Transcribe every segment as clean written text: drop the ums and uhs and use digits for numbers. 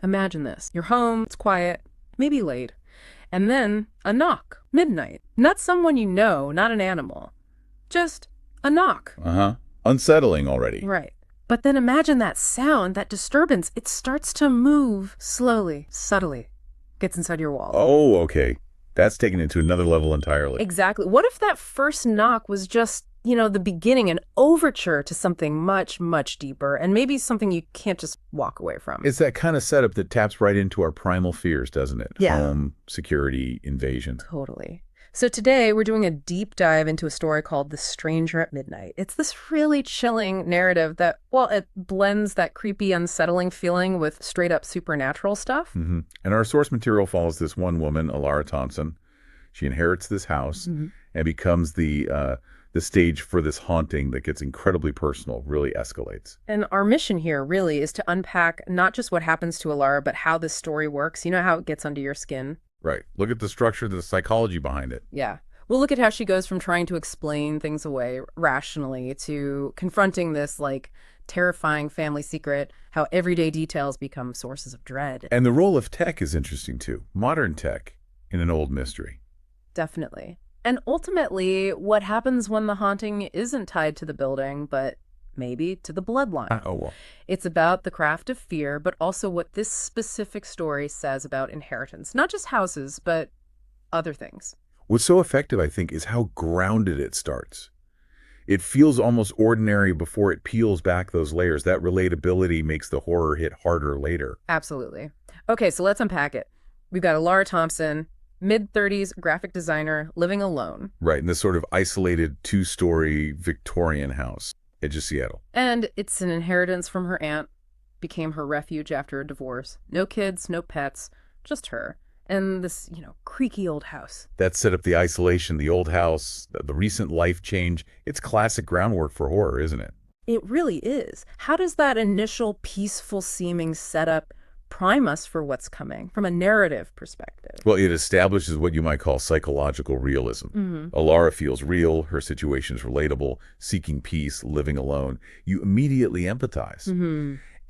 Imagine this. You're home, it's quiet, maybe late. And then a knock, midnight. Not someone you know, not an animal. Just a knock. Uh-huh. Unsettling already. Right. But then imagine that sound, that disturbance. It starts to move slowly, subtly. Gets inside your wall. Oh, okay. That's taken it to another level entirely. Exactly. What if that first knock was just, the beginning, an overture to something much, much deeper, and maybe something you can't just walk away from? It's that kind of setup that taps right into our primal fears, doesn't it? Yeah. Home, security, invasion. Totally. So today we're doing a deep dive into a story called The Stranger at Midnight. It's this really chilling narrative that, it blends that creepy, unsettling feeling with straight up supernatural stuff. Mm-hmm. And our source material follows this one woman, Elara Thompson. She inherits this house and becomes the stage for this haunting that gets incredibly personal, really escalates. And our mission here really is to unpack not just what happens to Elara, but how this story works. You know how it gets under your skin? Right. Look at the structure, the psychology behind it. Yeah. We'll look at how she goes from trying to explain things away rationally to confronting this, terrifying family secret, how everyday details become sources of dread. And the role of tech is interesting, too. Modern tech in an old mystery. Definitely. And ultimately, what happens when the haunting isn't tied to the building, but maybe to the bloodline. It's about the craft of fear, but also what this specific story says about inheritance. Not just houses, but other things. What's so effective, I think, is how grounded it starts. It feels almost ordinary before it peels back those layers. That relatability makes the horror hit harder later. Absolutely. Okay, so let's unpack it. We've got Elara Thompson, mid-30s graphic designer, living alone. Right, in this sort of isolated two-story Victorian house. Edge of Seattle. And it's an inheritance from her aunt, became her refuge after a divorce. No kids, no pets, just her. And this, creaky old house. That set up the isolation, the old house, the recent life change. It's classic groundwork for horror, isn't it? It really is. How does that initial peaceful seeming setup prime us for what's coming from a narrative perspective? Well, it establishes what you might call psychological realism. Elara feels real, her situation is relatable, seeking peace, living alone. You immediately empathize.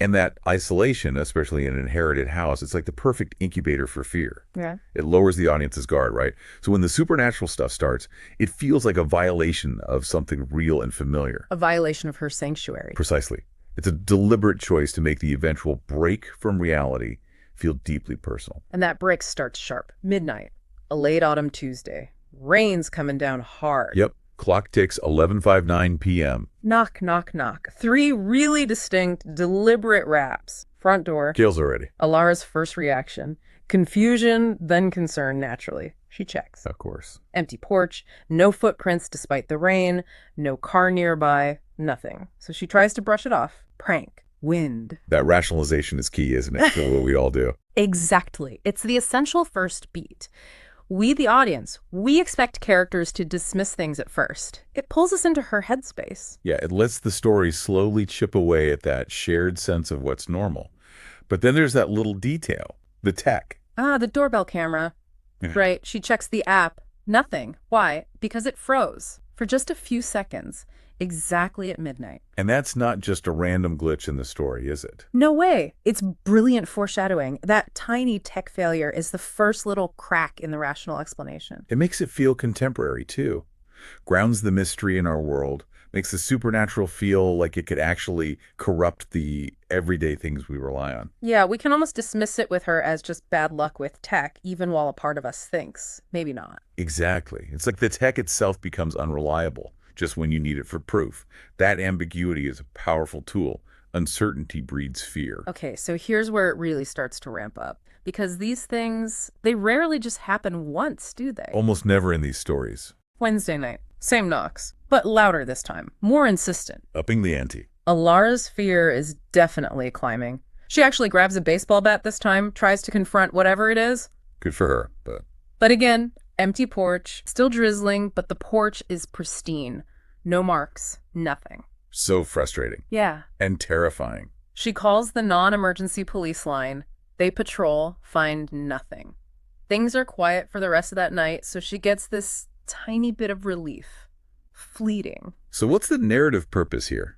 And that isolation, especially in an inherited house, it's like the perfect incubator for fear. Yeah. It lowers the audience's guard, right? So when the supernatural stuff starts, it feels like a violation of something real and familiar. A violation of her sanctuary. Precisely. It's a deliberate choice to make the eventual break from reality feel deeply personal. And that break starts sharp. Midnight. A late autumn Tuesday. Rain's coming down hard. Yep. Clock ticks 11:59 p.m. Knock, knock, knock. 3 really distinct, deliberate raps. Front door. Kills already. Elara's first reaction. Confusion, then concern, naturally. She checks. Of course. Empty porch. No footprints despite the rain. No car nearby. Nothing. So she tries to brush it off. Prank. Wind. That rationalization is key, isn't it? For what we all do. Exactly. It's the essential first beat. We, the audience, we expect characters to dismiss things at first. It pulls us into her headspace. Yeah, it lets the story slowly chip away at that shared sense of what's normal. But then there's that little detail, the tech. The doorbell camera. Right, she checks the app. Nothing. Why? Because it froze for just a few seconds, exactly at midnight. And that's not just a random glitch in the story, is it? No way. It's brilliant foreshadowing. That tiny tech failure is the first little crack in the rational explanation. It makes it feel contemporary, too. Grounds the mystery in our world, makes the supernatural feel like it could actually corrupt the everyday things we rely on. Yeah, we can almost dismiss it with her as just bad luck with tech, even while a part of us thinks, maybe not. Exactly. It's like the tech itself becomes unreliable just when you need it for proof. That ambiguity is a powerful tool. Uncertainty breeds fear. Okay, so here's where it really starts to ramp up. Because these things, they rarely just happen once, do they? Almost never in these stories. Wednesday night. Same knocks, but louder this time. More insistent. Upping the ante. Elara's fear is definitely climbing. She actually grabs a baseball bat this time, tries to confront whatever it is. Good for her, but... But again, empty porch, still drizzling, but the porch is pristine. No marks, nothing. So frustrating. Yeah. And terrifying. She calls the non-emergency police line. They patrol, find nothing. Things are quiet for the rest of that night, so she gets this tiny bit of relief. Fleeting. So what's the narrative purpose here?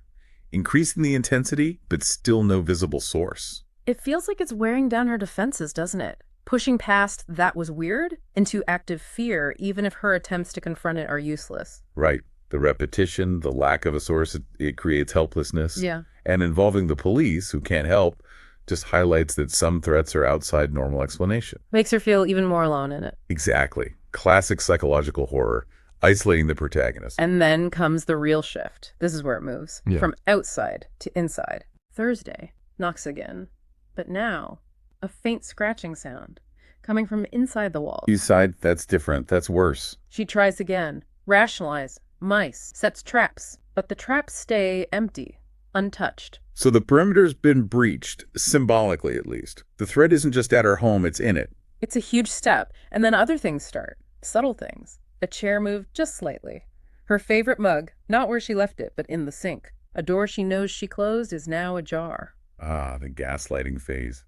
Increasing the intensity, but still no visible source. It feels like it's wearing down her defenses, doesn't it? Pushing past "that was weird" into active fear, even if her attempts to confront it are useless. Right. The repetition, the lack of a source, it creates helplessness. Yeah. And involving the police, who can't help, just highlights that some threats are outside normal explanation. Makes her feel even more alone in it. Exactly. Classic psychological horror, isolating the protagonist. And then comes the real shift. This is where it moves. Yeah. From outside to inside. Thursday knocks again. But now, a faint scratching sound coming from inside the walls. Inside, that's different. That's worse. She tries again. Rationalize. Mice. Sets traps. But the traps stay empty. Untouched. So the perimeter's been breached, symbolically at least. The threat isn't just at her home, it's in it. It's a huge step. And then other things start. Subtle things. A chair moved just slightly. Her favorite mug, not where she left it, but in the sink. A door she knows she closed is now ajar. Ah, the gaslighting phase.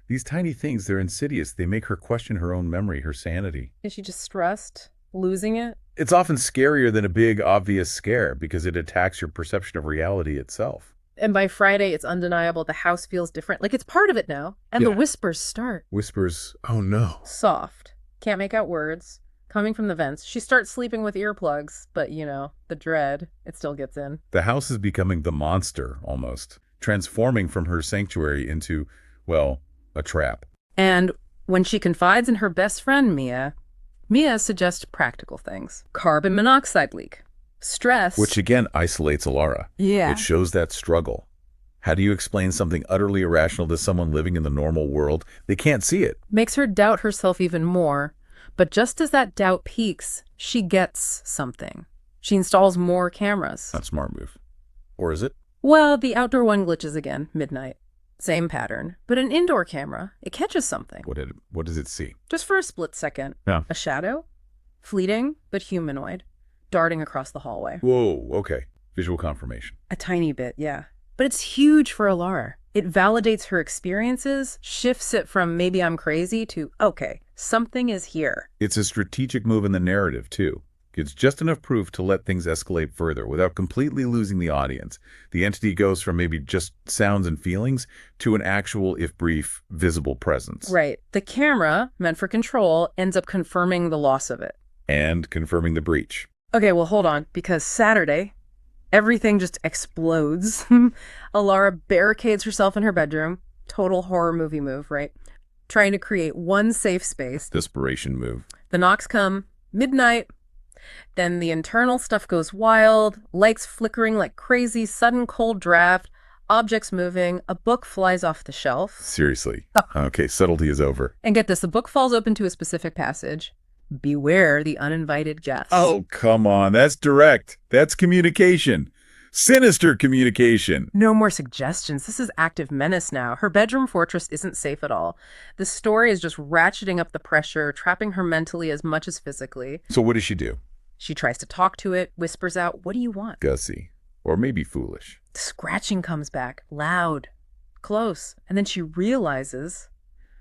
These tiny things, they're insidious. They make her question her own memory, her sanity. Is she just stressed? Losing it? It's often scarier than a big, obvious scare because it attacks your perception of reality itself. And by Friday, it's undeniable. The house feels different. Like it's part of it now. And Yeah. the whispers start. Whispers, oh no. Soft. Can't make out words. Coming from the vents. She starts sleeping with earplugs, but the dread, it still gets in. The house is becoming the monster, almost. Transforming from her sanctuary into, well, a trap. And when she confides in her best friend, Mia suggests practical things. Carbon monoxide leak. Stress. Which again isolates Elara. Yeah. It shows that struggle. How do you explain something utterly irrational to someone living in the normal world? They can't see it. Makes her doubt herself even more. But just as that doubt peaks, she gets something. She installs more cameras. Not a smart move. Or is it? Well, the outdoor one glitches again, midnight. Same pattern. But an indoor camera, it catches something. What does it see? Just for a split second. Yeah. A shadow? Fleeting, but humanoid. Darting across the hallway. Whoa, okay. Visual confirmation. A tiny bit, yeah. But it's huge for Elara. It validates her experiences, shifts it from maybe I'm crazy to, okay, something is here. It's a strategic move in the narrative, too. It's just enough proof to let things escalate further without completely losing the audience. The entity goes from maybe just sounds and feelings to an actual, if brief, visible presence. Right. The camera, meant for control, ends up confirming the loss of it. And confirming the breach. Okay, well, hold on, because Saturday, everything just explodes. Elara barricades herself in her bedroom. Total horror movie move, right? Trying to create one safe space. Desperation move. The knocks come, midnight. Then the internal stuff goes wild, lights flickering like crazy, sudden cold draft, objects moving, a book flies off the shelf. Seriously. Okay, subtlety is over. And get this, the book falls open to a specific passage. Beware the uninvited guest. Oh, come on. That's direct. That's communication. Sinister communication. No more suggestions. This is active menace now. Her bedroom fortress isn't safe at all. The story is just ratcheting up the pressure, trapping her mentally as much as physically. So what does she do? She tries to talk to it, whispers out, "What do you want?" Gussy. Or maybe foolish. The scratching comes back, loud, close. And then she realizes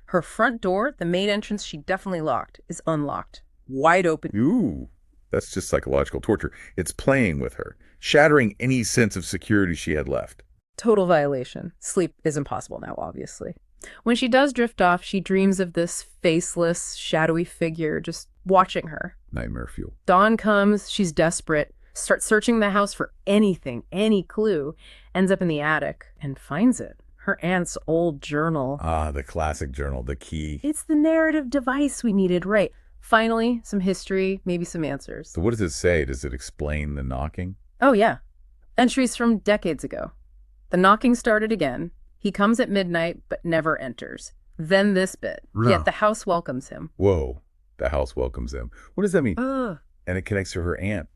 her front door, the main entrance she definitely locked, is unlocked. Wide open. Ooh, that's just psychological torture. It's playing with her, shattering any sense of security she had left. Total violation. Sleep is impossible now, obviously. When she does drift off, she dreams of this faceless, shadowy figure just watching her. Nightmare fuel. Dawn comes, she's desperate, starts searching the house for anything, any clue, ends up in the attic and finds it. Her aunt's old journal. Ah, the classic journal, the key. It's the narrative device we needed, right? Finally, some history, maybe some answers. So what does it say? Does it explain the knocking? Oh, yeah. Entries from decades ago. The knocking started again. He comes at midnight, but never enters. Then this bit. No. Yet the house welcomes him. Whoa. The house welcomes him. What does that mean? Ugh. And it connects to her aunt.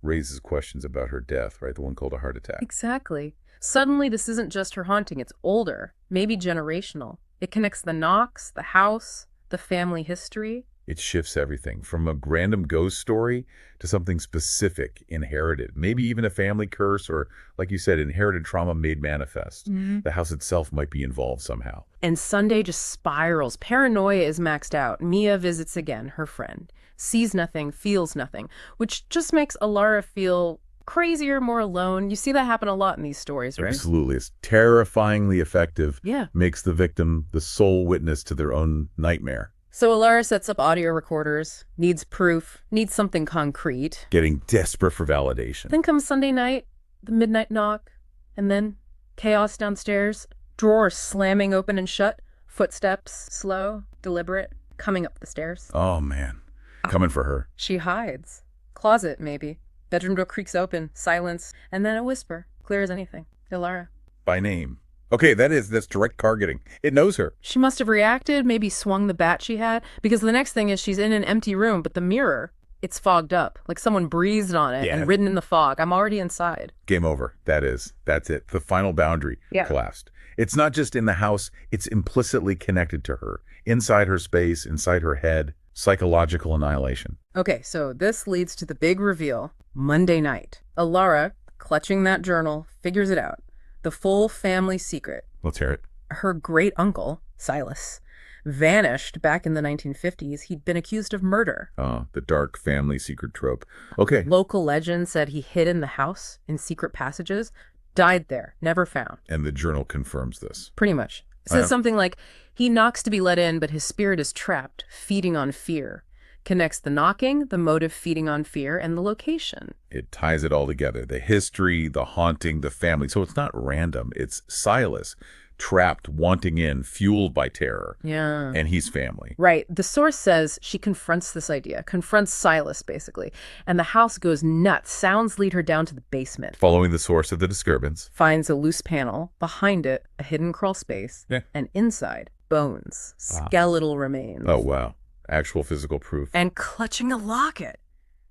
Raises questions about her death, right? The one called a heart attack. Exactly. Suddenly, this isn't just her haunting. It's older, maybe generational. It connects the knocks, the house, the family history. It shifts everything from a random ghost story to something specific, inherited, maybe even a family curse or, like you said, inherited trauma made manifest. Mm-hmm. The house itself might be involved somehow. And Sunday just spirals. Paranoia is maxed out. Mia visits again, her friend. Sees nothing, feels nothing, which just makes Elara feel crazier, more alone. You see that happen a lot in these stories, right? Absolutely. It's terrifyingly effective. Yeah. Makes the victim the sole witness to their own nightmare. So Elara sets up audio recorders, needs proof, needs something concrete. Getting desperate for validation. Then comes Sunday night, the midnight knock, and then chaos downstairs, drawers slamming open and shut, footsteps, slow, deliberate, coming up the stairs. Oh, man. Coming for her. She hides. Closet, maybe. Bedroom door creaks open, silence, and then a whisper, clear as anything. Elara. By name. Okay, that's direct targeting. It knows her. She must have reacted, maybe swung the bat she had, because the next thing is she's in an empty room, but the mirror, it's fogged up, like someone breathed on it and ridden in the fog. I'm already inside. Game over. That's it. The final boundary collapsed. It's not just in the house, it's implicitly connected to her. Inside her space, inside her head, psychological annihilation. Okay, so this leads to the big reveal. Monday night. Elara, clutching that journal, figures it out. The full family secret. Let's hear it. Her great uncle, Silas, vanished back in the 1950s. He'd been accused of murder. Oh, the dark family secret trope. Okay. Local legend said he hid in the house in secret passages, died there, never found. And the journal confirms this. Pretty much. It says something like, he knocks to be let in, but his spirit is trapped, feeding on fear. Connects the knocking, the motive feeding on fear, and the location. It ties it all together. The history, the haunting, the family. So it's not random. It's Silas, trapped, wanting in, fueled by terror. Yeah. And he's family. Right. The source says she confronts this idea, confronts Silas, basically. And the house goes nuts. Sounds lead her down to the basement. Following the source of the disturbance. Finds a loose panel. Behind it, a hidden crawl space. Yeah. And inside, bones. Skeletal remains. Oh, wow. Actual physical proof. And clutching a locket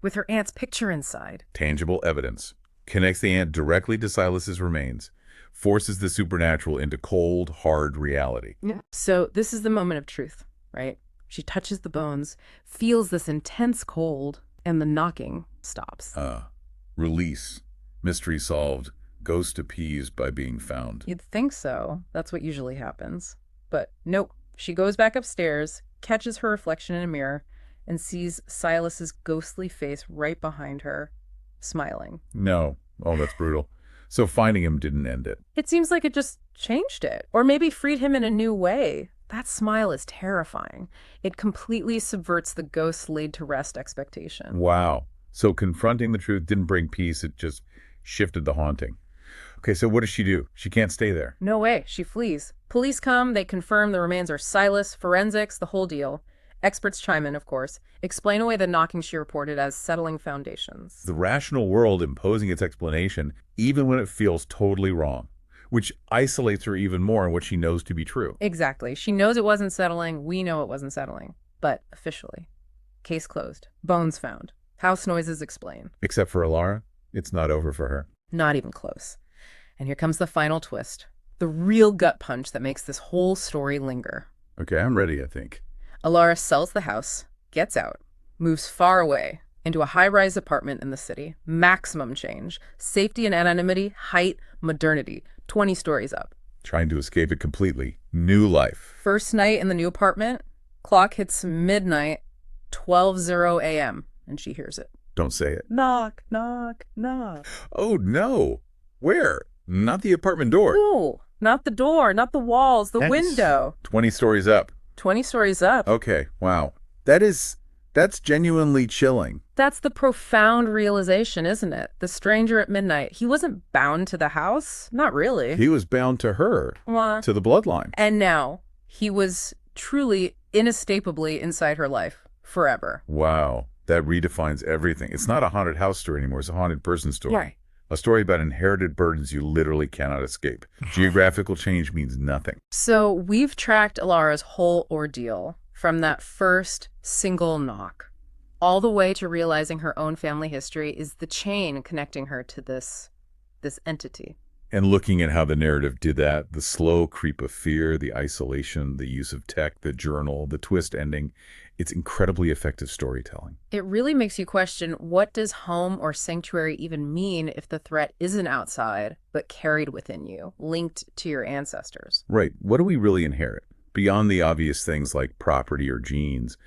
with her aunt's picture inside. Tangible evidence. Connects the aunt directly to Silas's remains. Forces the supernatural into cold, hard reality. Yeah. So this is the moment of truth, right? She touches the bones, feels this intense cold, and the knocking stops. Release. Mystery solved. Ghost appeased by being found. You'd think so. That's what usually happens. But nope. She goes back upstairs, catches her reflection in a mirror, and sees Silas's ghostly face right behind her, smiling. No. Oh, that's brutal. So finding him didn't end it. It seems like it just changed it, or maybe freed him in a new way. That smile is terrifying. It completely subverts the ghost's laid-to-rest expectation. Wow. So confronting the truth didn't bring peace, it just shifted the haunting. Okay, so what does she do? She can't stay there. No way. She flees. Police come, they confirm the remains are Silas, forensics, the whole deal. Experts chime in, of course, explain away the knocking she reported as settling foundations. The rational world imposing its explanation, even when it feels totally wrong, which isolates her even more in what she knows to be true. Exactly. She knows it wasn't settling. We know it wasn't settling. But officially, case closed. Bones found. House noises explain. Except for Elara, it's not over for her. Not even close. And here comes the final twist. The real gut punch that makes this whole story linger. Okay, I'm ready, I think. Elara sells the house, gets out, moves far away into a high-rise apartment in the city. Maximum change. Safety and anonymity, height, modernity. 20 stories up. Trying to escape it completely. New life. First night in the new apartment, clock hits midnight, 12:00 a.m., and she hears it. Don't say it. Knock, knock, knock. Oh, no. Where? Not the apartment door. No, not the door, not the walls, the window. 20 stories up. 20 stories up. Okay, wow. That's genuinely chilling. That's the profound realization, isn't it? The stranger at midnight. He wasn't bound to the house. Not really. He was bound to her, to the bloodline. And now he was truly, inescapably inside her life forever. Wow. That redefines everything. It's not a haunted house story anymore. It's a haunted person story. Right. A story about inherited burdens you literally cannot escape. Geographical change means nothing. So we've tracked Elara's whole ordeal from that first single knock all the way to realizing her own family history is the chain connecting her to this entity. And looking at how the narrative did that, the slow creep of fear, the isolation, the use of tech, the journal, the twist ending, it's incredibly effective storytelling. It really makes you question, what does home or sanctuary even mean if the threat isn't outside, but carried within you, linked to your ancestors? Right. What do we really inherit? Beyond the obvious things like property or genes,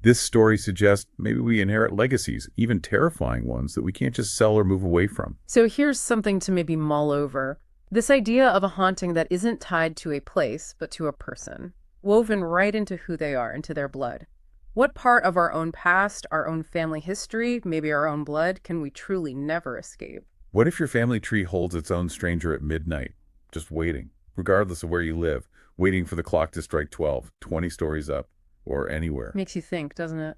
This story suggests maybe we inherit legacies, even terrifying ones, that we can't just sell or move away from. So here's something to maybe mull over. This idea of a haunting that isn't tied to a place, but to a person, woven right into who they are, into their blood. What part of our own past, our own family history, maybe our own blood, can we truly never escape? What if your family tree holds its own stranger at midnight, just waiting, regardless of where you live, waiting for the clock to strike 12, 20 stories up, or anywhere? Makes you think, doesn't it?